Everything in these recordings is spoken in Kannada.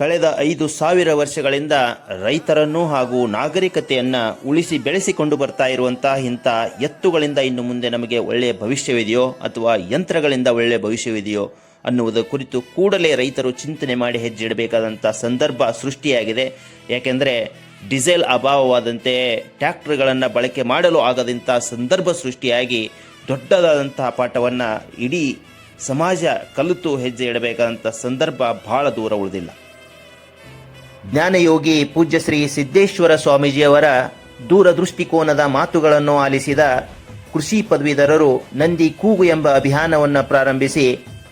ಕಳೆದ 5,000 ವರ್ಷಗಳಿಂದ ರೈತರನ್ನು ಹಾಗೂ ನಾಗರಿಕತೆಯನ್ನು ಉಳಿಸಿ ಬೆಳೆಸಿಕೊಂಡು ಬರ್ತಾ ಇರುವಂತಹ ಇಂಥ ಎತ್ತುಗಳಿಂದ ಇನ್ನು ಮುಂದೆ ನಮಗೆ ಒಳ್ಳೆಯ ಭವಿಷ್ಯವಿದೆಯೋ ಅಥವಾ ಯಂತ್ರಗಳಿಂದ ಒಳ್ಳೆಯ ಭವಿಷ್ಯವಿದೆಯೋ ಅನ್ನುವುದರ ಕುರಿತು ಕೂಡಲೇ ರೈತರು ಚಿಂತನೆ ಮಾಡಿ ಹೆಜ್ಜೆ ಇಡಬೇಕಾದಂಥ ಸಂದರ್ಭ ಸೃಷ್ಟಿಯಾಗಿದೆ. ಯಾಕೆಂದರೆ ಡೀಸೆಲ್ ಅಭಾವವಾದಂತೆ ಟ್ರ್ಯಾಕ್ಟರ್ಗಳನ್ನು ಬಳಕೆ ಮಾಡಲು ಆಗದಂಥ ಸಂದರ್ಭ ಸೃಷ್ಟಿಯಾಗಿ ದೊಡ್ಡದಾದಂತಹ ಪಾಠವನ್ನು ಇಡೀ ಸಮಾಜ ಕಲಿತು ಹೆಜ್ಜೆ ಇಡಬೇಕಾದಂಥ ಸಂದರ್ಭ ಬಹಳ ದೂರ ಉಳಿದಿಲ್ಲ. ಜ್ಞಾನಯೋಗಿ ಪೂಜ್ಯ ಶ್ರೀ ಸಿದ್ದೇಶ್ವರ ಸ್ವಾಮೀಜಿಯವರ ದೂರದೃಷ್ಟಿಕೋನದ ಮಾತುಗಳನ್ನು ಆಲಿಸಿದ ಕೃಷಿ ಪದವೀಧರರು ನಂದಿ ಕೂಗು ಎಂಬ ಅಭಿಯಾನವನ್ನು ಪ್ರಾರಂಭಿಸಿ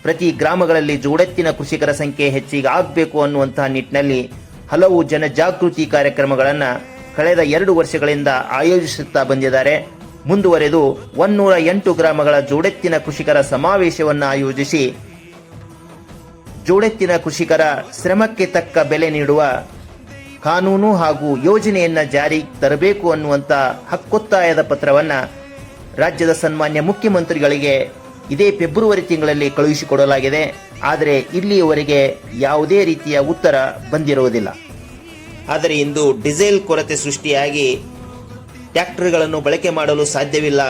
ಪ್ರತಿ ಗ್ರಾಮಗಳಲ್ಲಿ ಜೋಡೆತ್ತಿನ ಕೃಷಿಕರ ಸಂಖ್ಯೆ ಹೆಚ್ಚಿಗೆ ಆಗಬೇಕು ಅನ್ನುವಂತಹ ನಿಟ್ಟಿನಲ್ಲಿ ಹಲವು ಜನಜಾಗೃತಿ ಕಾರ್ಯಕ್ರಮಗಳನ್ನು ಕಳೆದ 2 ವರ್ಷಗಳಿಂದ ಆಯೋಜಿಸುತ್ತಾ ಬಂದಿದ್ದಾರೆ. ಮುಂದುವರೆದು 108 ಗ್ರಾಮಗಳ ಜೋಡೆತ್ತಿನ ಕೃಷಿಕರ ಸಮಾವೇಶವನ್ನು ಆಯೋಜಿಸಿ ಜೋಡೆತ್ತಿನ ಕೃಷಿಕರ ಶ್ರಮಕ್ಕೆ ತಕ್ಕ ಬೆಲೆ ನೀಡುವ ಕಾನೂನು ಹಾಗೂ ಯೋಜನೆಯನ್ನು ಜಾರಿ ತರಬೇಕು ಅನ್ನುವಂಥ ಹಕ್ಕೊತ್ತಾಯದ ಪತ್ರವನ್ನು ರಾಜ್ಯದ ಸನ್ಮಾನ್ಯ ಮುಖ್ಯಮಂತ್ರಿಗಳಿಗೆ ಇದೇ ಫೆಬ್ರವರಿ ತಿಂಗಳಲ್ಲಿ ಕಳುಹಿಸಿಕೊಡಲಾಗಿದೆ. ಆದರೆ ಇಲ್ಲಿಯವರೆಗೆ ಯಾವುದೇ ರೀತಿಯ ಉತ್ತರ ಬಂದಿರುವುದಿಲ್ಲ. ಆದರೆ ಇಂದು ಡೀಸೆಲ್ ಕೊರತೆ ಸೃಷ್ಟಿಯಾಗಿ ಟ್ರ್ಯಾಕ್ಟರ್ಗಳನ್ನು ಬಳಕೆ ಮಾಡಲು ಸಾಧ್ಯವಿಲ್ಲ,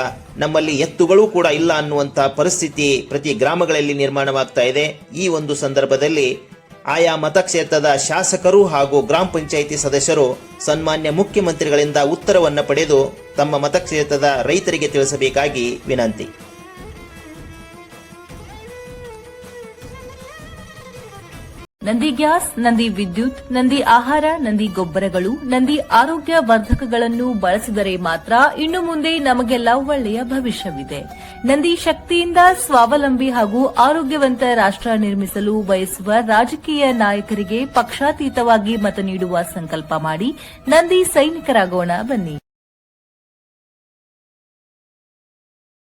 ನಮ್ಮಲ್ಲಿ ಎತ್ತುಗಳು ಕೂಡ ಇಲ್ಲ ಅನ್ನುವಂಥ ಪರಿಸ್ಥಿತಿ ಪ್ರತಿ ಗ್ರಾಮಗಳಲ್ಲಿ ನಿರ್ಮಾಣವಾಗ್ತಾ ಇದೆ. ಈ ಒಂದು ಸಂದರ್ಭದಲ್ಲಿ ಆಯಾ ಮತಕ್ಷೇತ್ರದ ಶಾಸಕರು ಹಾಗೂ ಗ್ರಾಮ ಪಂಚಾಯಿತಿ ಸದಸ್ಯರು ಸನ್ಮಾನ್ಯ ಮುಖ್ಯಮಂತ್ರಿಗಳಿಂದ ಉತ್ತರವನ್ನು ಪಡೆದು ತಮ್ಮ ಮತಕ್ಷೇತ್ರದ ರೈತರಿಗೆ ತಿಳಿಸಬೇಕಾಗಿ ವಿನಂತಿ. ನಂದಿ ಗ್ಯಾಸ್, ನಂದಿ ವಿದ್ಯುತ್, ನಂದಿ ಆಹಾರ, ನಂದಿ ಗೊಬ್ಬರಗಳು, ನಂದಿ ಆರೋಗ್ಯ ವರ್ಧಕಗಳನ್ನು ಬಳಸಿದರೆ ಮಾತ್ರ ಇನ್ನು ಮುಂದೆ ನಮಗೆಲ್ಲ ಒಳ್ಳೆಯ ಭವಿಷ್ಯವಿದೆ. ನಂದಿ ಶಕ್ತಿಯಿಂದ ಸ್ವಾವಲಂಬಿ ಹಾಗೂ ಆರೋಗ್ಯವಂತ ರಾಷ್ಟ್ರ ನಿರ್ಮಿಸಲು ಬಯಸುವ ರಾಜಕೀಯ ನಾಯಕರಿಗೆ ಪಕ್ಷಾತೀತವಾಗಿ ಮತ ನೀಡುವ ಸಂಕಲ್ಪ ಮಾಡಿ ನಂದಿ ಸೈನಿಕರಾಗೋಣ ಬನ್ನಿ.